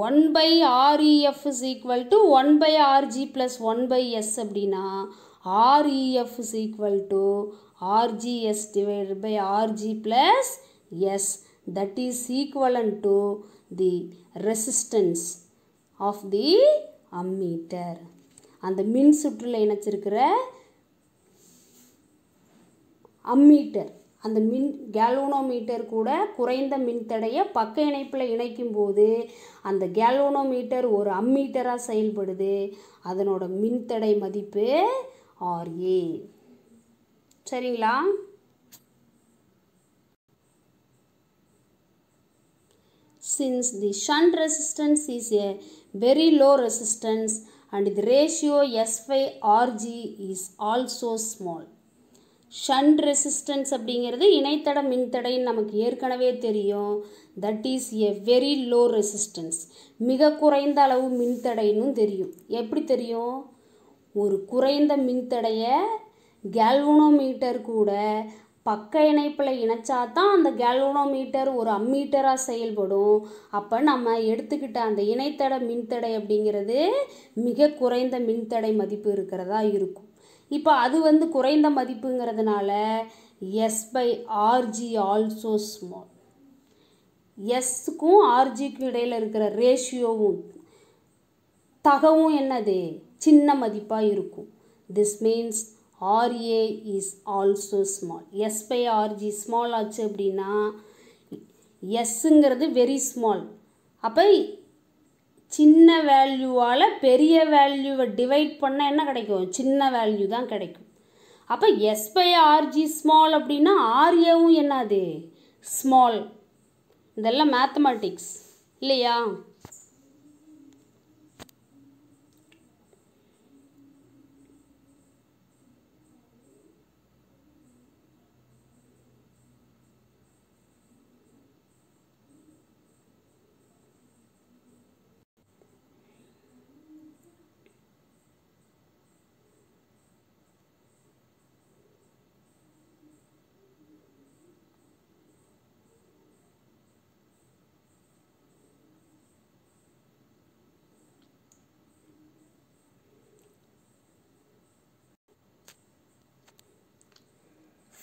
1/Ref is equal to 1/Rg plus 1/S அப்படின்னா REF is equal to RGS divided by RG plus S. That is equivalent to the resistance of the ammeter. அந்த மின் சுற்றுல இணைச்சிருக்கிற அம்மீட்டர் அந்த கேல்வனோமீட்டர் கூட குறைந்த மின்தடையை பக்க இணைப்பில் இணைக்கும் போது அந்த கேல்வனோமீட்டர் ஒரு அம்மீட்டராக செயல்படுது. அதனோட மின்தடை மதிப்பு RA. சரிங்களா? Since the shunt resistance is a very low resistance and the ratio S/Rg is also small. Shunt resistance அப்படிங்கிறது இணைத்தட மின்தடைன்னு நமக்கு ஏற்கனவே தெரியும். That is a very low resistance, மிக குறைந்த அளவு மின்தடைன்னு தெரியும். எப்படி தெரியும்? ஒரு குறைந்த மின்தடையை கேல்வனோமீட்டர் கூட பக்க இணைப்பில் இணைச்சா தான் அந்த கேல்வனோமீட்டர் ஒரு அம்மீட்டராக செயல்படும். அப்போ நம்ம எடுத்துக்கிட்ட அந்த இணைத்தட மின்தடை அப்படிங்கிறது மிக குறைந்த மின்தடை மதிப்பு இருக்கிறதா இருக்கும். இப்போ அது குறைந்த மதிப்புங்கிறதுனால S/Rg ஆல்சோ ஸ்மால். எஸ்க்கும் ஆர்ஜிக்கும் இடையில் இருக்கிற ரேஷியோவும் தகவும் என்னது? சின்ன மதிப்பாக இருக்கும். This means RA is also small. S by RG small ஆச்சு அப்படின்னா Sங்கிறது வெரி ஸ்மால். அப்போ சின்ன வேல்யூவால் பெரிய வேல்யூவை டிவைட் பண்ணால் என்ன கிடைக்கும்? சின்ன வேல்யூ தான் கிடைக்கும். அப்போ S by RG ஸ்மால் அப்படின்னா RAவும் என்னது? ஸ்மால். இதெல்லாம் மேத்தமேட்டிக்ஸ் இல்லையா?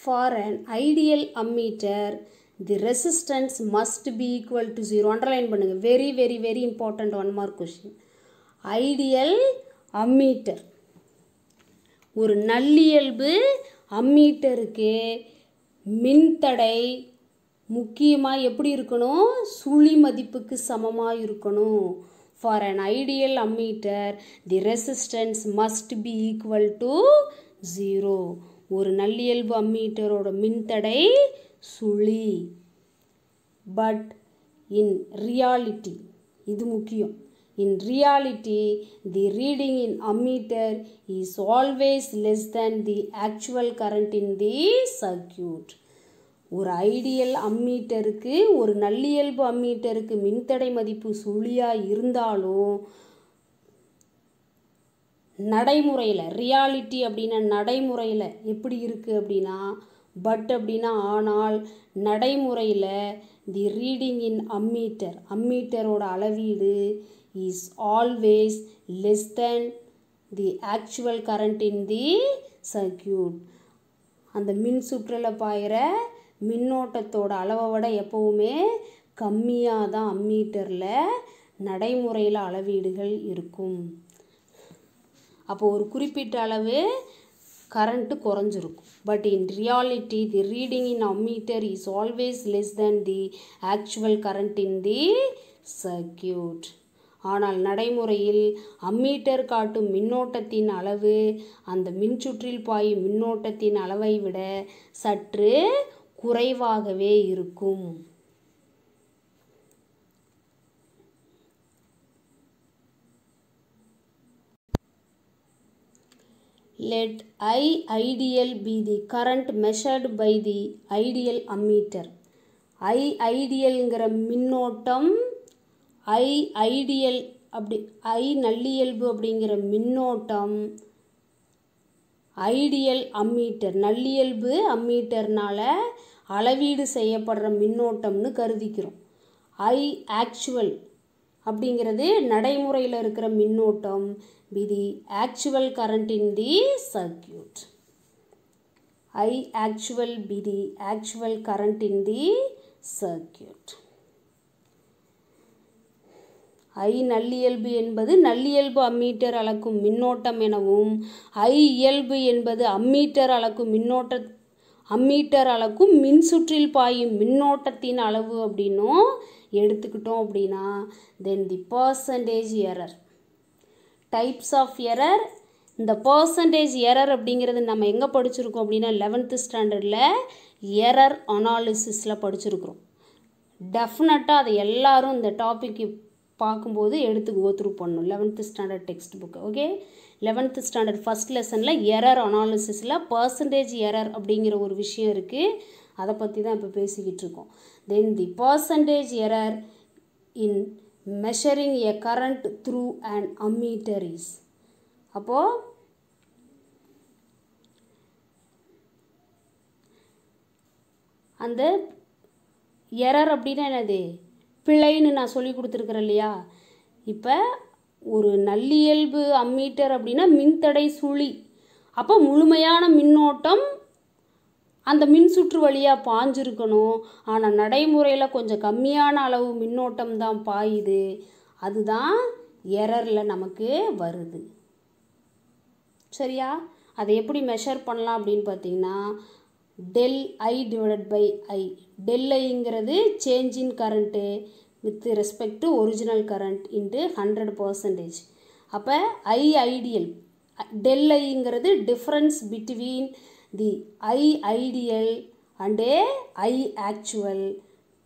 For an ideal ammeter, the resistance must be equal to 0. Underline பண்ணுங்க. Very very very important one more question. Ideal ammeter. ஒரு நல்லியல்பு அம்மீட்டருக்கு மின்தடை முக்கியமாக எப்படி இருக்கணும்? சுழி மதிப்புக்கு சமமாக இருக்கணும். For an ideal ammeter, the resistance must be equal to 0. ஒரு நல்லியல்பு அம்மீட்டரோட மின்தடை சுழி. பட் இன் ரியாலிட்டி, இது முக்கியம், in reality the reading in ammeter is always less than the actual current in the circuit. ஒரு ஐடியல் அம்மீட்டருக்கு, ஒரு நல்லியல்பு அம்மீட்டருக்கு மின்தடை மதிப்பு சுழியாக இருந்தாலும் நடைமுறையில், ரியாலிட்டி அப்படின்னா நடைமுறையில் எப்படி இருக்குது அப்படின்னா, பட் அப்படின்னா ஆனால், நடைமுறையில் தி ரீடிங் இன் அம்மீட்டர், அம்மீட்டரோட அளவீடு is always less than the actual current in the circuit. அந்த மின் சுற்றில் பாயிற மின்னோட்டத்தோட அளவை விட எப்போவுமே கம்மியாக தான் அம்மீட்டரில் நடைமுறையில் அளவீடுகள் இருக்கும். அப்போ ஒரு குறிப்பிட்ட அளவு கரண்ட்டு குறைஞ்சிருக்கும். But in reality the reading in ammeter is always less than the actual current in the circuit. ஆனால் நடைமுறையில் அம்மீட்டர் காட்டும் மின்னோட்டத்தின் அளவு அந்த மின்சுற்றில் பாயும் மின்னோட்டத்தின் அளவை விட சற்று குறைவாகவே இருக்கும். Let I ideal be the current measured by the ideal ammeter. I idealங்கிற மின்னோட்டம், I ideal அப்படி I நல்லியல்பு அப்படிங்கிற மின்னோட்டம் ஐடியல் அம்மீட்டர், நல்லியல்பு அம்மீட்டர்னால அளவீடு செய்யப்படுற மின்னோட்டம்னு கருதிக்கிறோம். I actual அப்படிங்கிறது நடைமுறையில் இருக்கிற மின்னோட்டம், be the actual current in the circuit. I actual be the actual current in the circuit. I நல்லியல்பு என்பது நல்லியல்பு அம்மீட்டர் அளக்கும் மின்னோட்டம் எனவும், I இயல்பு என்பது அம்மீட்டர் அளக்கும் அம்மீட்டர் அளக்கும் மின்சுற்றில் பாயும் மின்னோட்டத்தின் அளவு அப்படின்னும் எடுத்துக்கிட்டோம் அப்படின்னா, then the percentage error. Types of error. இந்த பர்சன்டேஜ் எரர் அப்படிங்கிறது நம்ம எங்கே படிச்சிருக்கோம் அப்படின்னா 11th ஸ்டாண்டர்டில் எரர் அனாலிசிஸில் படிச்சிருக்கிறோம். டெஃபினட்டாக அதை எல்லாரும் இந்த டாப்பிக்கு பார்க்கும்போது எடுத்து கோத்ரூ பண்ணணும். 11th standard text book. Okay, 11th standard first லெசனில் எரர் அனாலிசிஸில் பர்சன்டேஜ் எரர் அப்படிங்கிற ஒரு விஷயம் இருக்குது. அதை பற்றி தான் இப்போ பேசிக்கிட்டு இருக்கோம். Then the percentage error in measuring a current through an ammeter is. அப்போ அந்த எரர் அப்படின்னா என்னது? பிழைன்னு நான் சொல்லி கொடுத்துருக்குறேன் இல்லையா? இப்போ ஒரு நல்லியல்பு அம்மீட்டர் அப்படின்னா மின்தடை சுழி. அப்போ முழுமையான மின்னோட்டம் அந்த மின்சுற்று வழியாக பாஞ்சிருக்கணும். ஆனால் நடைமுறையில் கொஞ்சம் கம்மியான அளவு மின்னோட்டம் தான் பாயுது. அதுதான் எரரில் நமக்கு வருது. சரியா? அதை எப்படி மெஷர் பண்ணலாம் அப்படின்னு பார்த்தீங்கன்னா del I divided by I. Del ஐங்கிறது change in current with respect to original current into 100%. அப்போ ஐ ஐடியல், டெல் ஐங்கிறது difference between the I ideal and I actual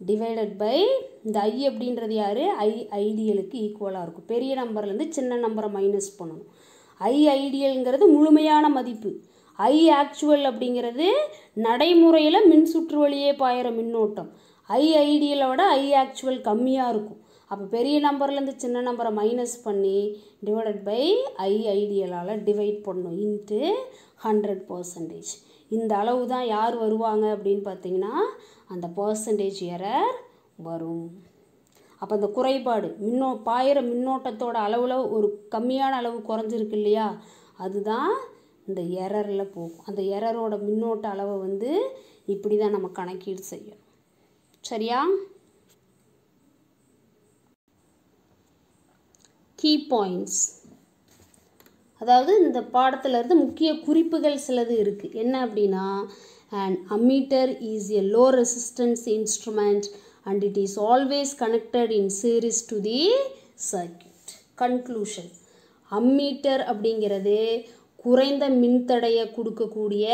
divided by இந்த ஐ அப்படின்றது யார், ஐ ஐடியலுக்கு ஈக்குவலாக இருக்கும். பெரிய நம்பர்லேருந்து சின்ன நம்பரை மைனஸ் பண்ணணும். ஐ ஐடியல்ங்கிறது முழுமையான மதிப்பு, ஐ ஆக்சுவல் அப்படிங்கிறது நடைமுறையில் மின்சுற்று வழியே பாயிற மின்னோட்டம். ஐ ஐடியலோட ஐ ஆக்சுவல் கம்மியாக இருக்கும். அப்போ பெரிய நம்பர்லேருந்து சின்ன நம்பரை மைனஸ் பண்ணி டிவைடட் பை ஐ ஐடியலால் டிவைட் பண்ணணும் இன்ட்டு 100%. இந்த அளவு தான் யார் வருவாங்க அப்படின்னு பார்த்தீங்கன்னா அந்த பர்சன்டேஜ் எரர் வரும். அப்போ அந்த குறைபாடு பாயிற மின்னோட்டத்தோட அளவில் ஒரு கம்மியான அளவு குறைஞ்சிருக்கு இல்லையா, அதுதான் இந்த எரரில் போகும். அந்த எரரோட மின்னோட்ட அளவை வந்து இப்படி தான் நம்ம கணக்கீடு செய்யணும். சரியா? கீ பாயிண்ட்ஸ், அதாவது இந்த பாடத்திலிருந்து முக்கிய குறிப்புகள் சிலது இருக்குது. என்ன அப்படின்னா, an ammeter is a low resistance instrument and it is always connected in series to the circuit. Conclusion, ammeter அப்படிங்கிறது குறைந்த மின்தடையை கொடுக்கக்கூடிய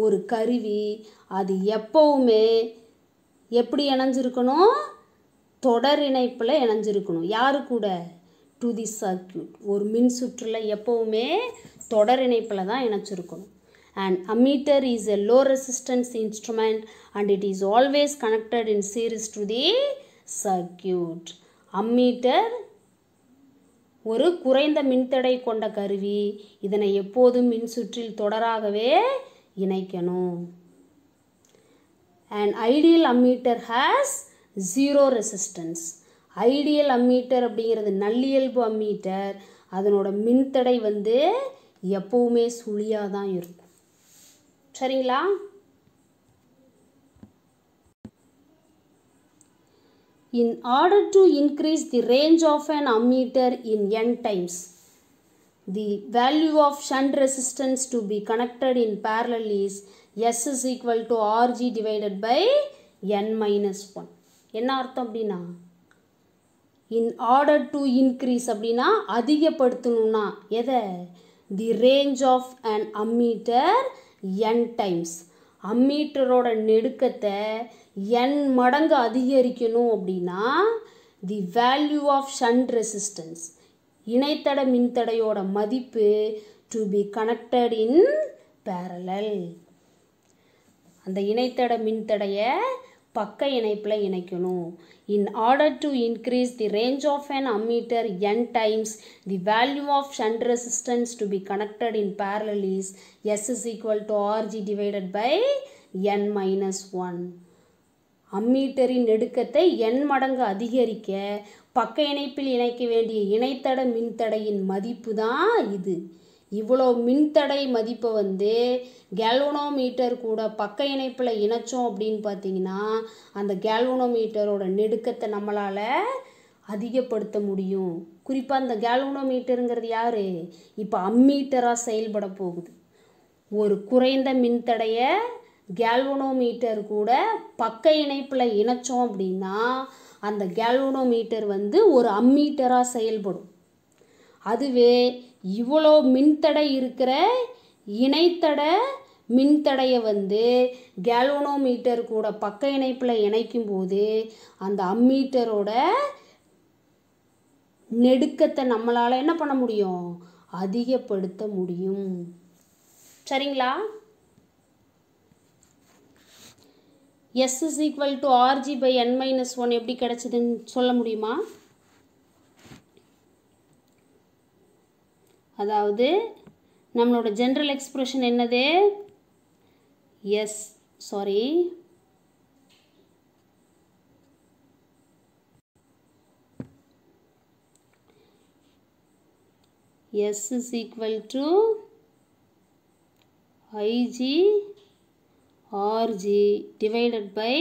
ஒரு கருவி. அது எப்போவுமே எப்படி இணைஞ்சிருக்கணும், தொடர் இணைப்பில் இணைஞ்சிருக்கணும். யாரு கூட, டு தி சர்க்யூட், ஒரு மின் சுற்றில் எப்போவுமே தொடர் இணைப்பில் தான் இணைச்சிருக்கணும். An ammeter is a low resistance instrument and it is always connected in series to the circuit. Ammeter ஒரு குறைந்த மின்தடை கொண்ட கருவி. இதனை எப்போதும் மின்சுற்றில் தொடராகவே இணைக்கணும். An ideal ammeter has zero resistance. Ideal ammeter அப்படிங்கிறது நல்லியல்பு அம்மீட்டர். அதனோட மின்தடை வந்து எப்பவுமே சுழியாக தான் இருக்கும். சரிங்களா? In order to increase the range of an ammeter in n times, the value of shunt resistance to be connected in parallel is S is equal to Rg divided by n minus 1. என்ன அர்த்தம் அப்படின்னா, in order to increase அப்படின்னா அதிகப்படுத்தணும்னா எதை, the range of an ammeter n times. அம்மீட்டரோட நெடுக்கத்தை n மடங்கு அதிகரிக்கணும் அப்படின்னா the value of shunt resistance, இணைத்தட மின்தடையோட மதிப்பு to be connected in parallel, அந்த இணைத்தட மின்தடைய பக்க இணைப்பில் இணைக்கணும். In order to increase the range of an ammeter n times, the value of shunt resistance to be connected in parallel is S is equal to Rg divided by n minus 1. அம்மீட்டரின் நெடுக்கத்தை n மடங்கு அதிகரிக்க பக்க இணைப்பில் இணைக்க வேண்டிய இணைத்தட மின்தடையின் மதிப்பு தான் இது. இவ்வளோ மின்தடை மதிப்பை வந்து கேல்வனோமீட்டர் கூட பக்க இணைப்பில் இணைச்சோம் அப்படின்னு பார்த்தீங்கன்னா அந்த கேல்வனோமீட்டரோட நெடுக்கத்தை நம்மளால் அதிகப்படுத்த முடியும். குறிப்பாக அந்த கேல்வனோமீட்டருங்கிறது யார், இப்போ அம்மீட்டராக செயல்பட போகுது. ஒரு குறைந்த மின்தடையை கேல்வனோமீட்டர் கூட பக்க இணைப்பில் இணைச்சோம் அப்படின்னா அந்த கேல்வனோமீட்டர் வந்து ஒரு அம்மீட்டராக செயல்படும். அதுவே இவ்வளோ மின்தடை இருக்கிற இணைத்தட மின்தடையை வந்து கேல்வனோமீட்டர் கூட பக்க இணைப்பில் இணைக்கும் போது அந்த அம்மீட்டரோட நெடுக்கத்தை நம்மளால் என்ன பண்ண முடியும், அதிகப்படுத்த முடியும். சரிங்களா? S is equal to Rg by n minus 1 எப்படி கிடைச்சதுன்னு சொல்ல முடியுமா? அதாவது நம்மளோட ஜென்ரல் எக்ஸ்பிரஷன் என்னது, S is equal to Ig Rg divided by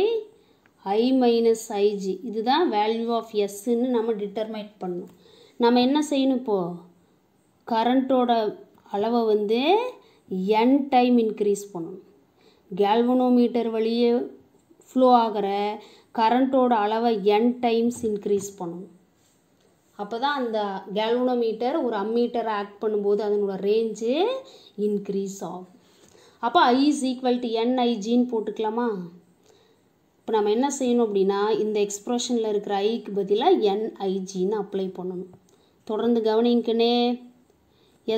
I minus Ig. இதுதான் வேல்யூ ஆஃப் எஸ்ன்னு நம்ம டிட்டர்மைன் பண்ணணும். நம்ம என்ன செய்யணும், இப்போது கரண்ட்டோட அளவை வந்து n டைம் இன்க்ரீஸ் பண்ணணும். கேல்வனோமீட்டர் வழியே ஃப்ளோ ஆகிற கரண்ட்டோட அளவை n டைம்ஸ் இன்க்ரீஸ் பண்ணணும். அப்போ தான் அந்த கேல்வனோமீட்டர் ஒரு அம்மீட்டர் ஆக்ட் பண்ணும்போது அதனோட ரேஞ்சு இன்க்ரீஸ் ஆகும். அப்போ I is equal to NIGன்னு போட்டுக்கலாமா? இப்போ நம்ம என்ன செய்யணும் அப்படின்னா இந்த எக்ஸ்ப்ரெஷனில் இருக்கிற ஐக்கு பதிலாக NIGன்னு அப்ளை பண்ணணும். தொடர்ந்து கவனிக்கனே.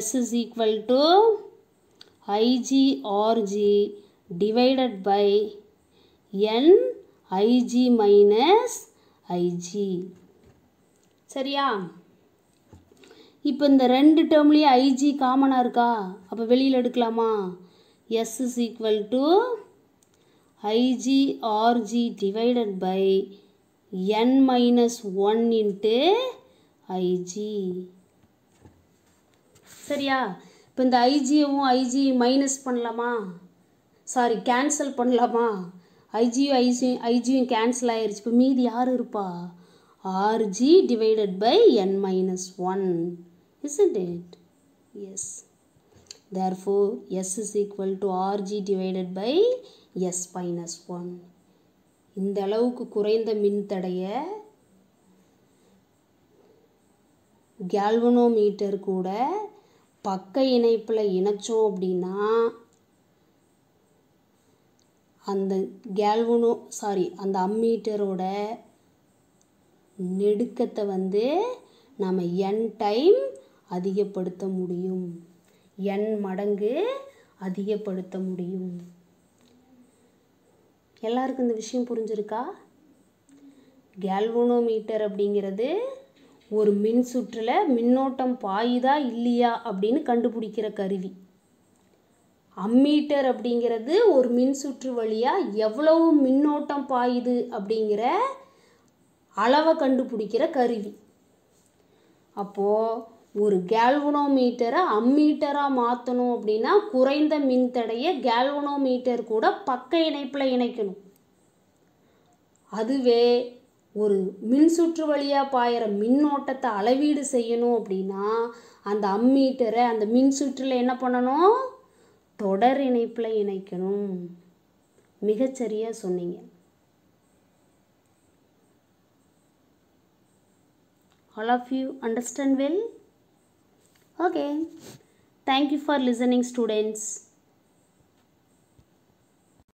S is equal to IGRG divided by NIG minus IG. சரியா? இப்போ இந்த ரெண்டு டேர்ம்லேயே IG காமனாக இருக்கா? அப்போ வெளியில் எடுக்கலாமா? S is equal to IGRG divided by n minus 1 into IG. சரியா? இப்போ இந்த ஐஜியவும் ஐஜி மைனஸ் பண்ணலாமா? சாரி கேன்சல் பண்ணலாமா? ஐஜியும் கேன்சல் ஆயிடுச்சு. இப்போ மீதி யார் இருப்பா? RG divided by n minus 1. Isn't it? Yes. Therefore, S is equal to RG divided by S minus 1. இந்த அளவுக்கு குறைந்த மின்தடைய கேல்வனோமீட்டர் கூட பக்க இணைப்பில் இணைச்சோம் அப்படின்னா அந்த அம்மீட்டரோட நெடுக்கத்தை நம்ம n டைம் அதிகப்படுத்த முடியும். n மடங்கு அதிகப்படுத்த முடியும். எல்லாருக்கும் இந்த விஷயம் புரிஞ்சிருக்கா? கேல்வனோமீட்டர் அப்படிங்கிறது ஒரு மின் சுற்றுல மின்னோட்டம் பாயுதா இல்லையா அப்படின்னு கண்டுபிடிக்கிற கருவி. அம்மீட்டர் அப்படிங்கிறது ஒரு மின் சுற்று வழியாக எவ்வளவு மின்னோட்டம் பாயுது அப்படிங்கிற அளவை கண்டுபிடிக்கிற கருவி. அப்போது ஒரு கேல்வனோமீட்டரை அம்மீட்டராக மாற்றணும் அப்படின்னா குறைந்த மின்தடைய கேல்வனோமீட்டர் கூட பக்க இணைப்பில் இணைக்கணும். அதுவே ஒரு மின்சுற்று வழியாக பாயிற மின்னோட்டத்தை அளவீடு செய்யணும் அப்படின்னா அந்த அம்மீட்டரை அந்த மின்சுற்றில் என்ன பண்ணணும்? தொடர் இணைப்பில் இணைக்கணும். மிகச்சரியாக சொன்னீங்க. All of you understand well? Okay. Thank you for listening, students.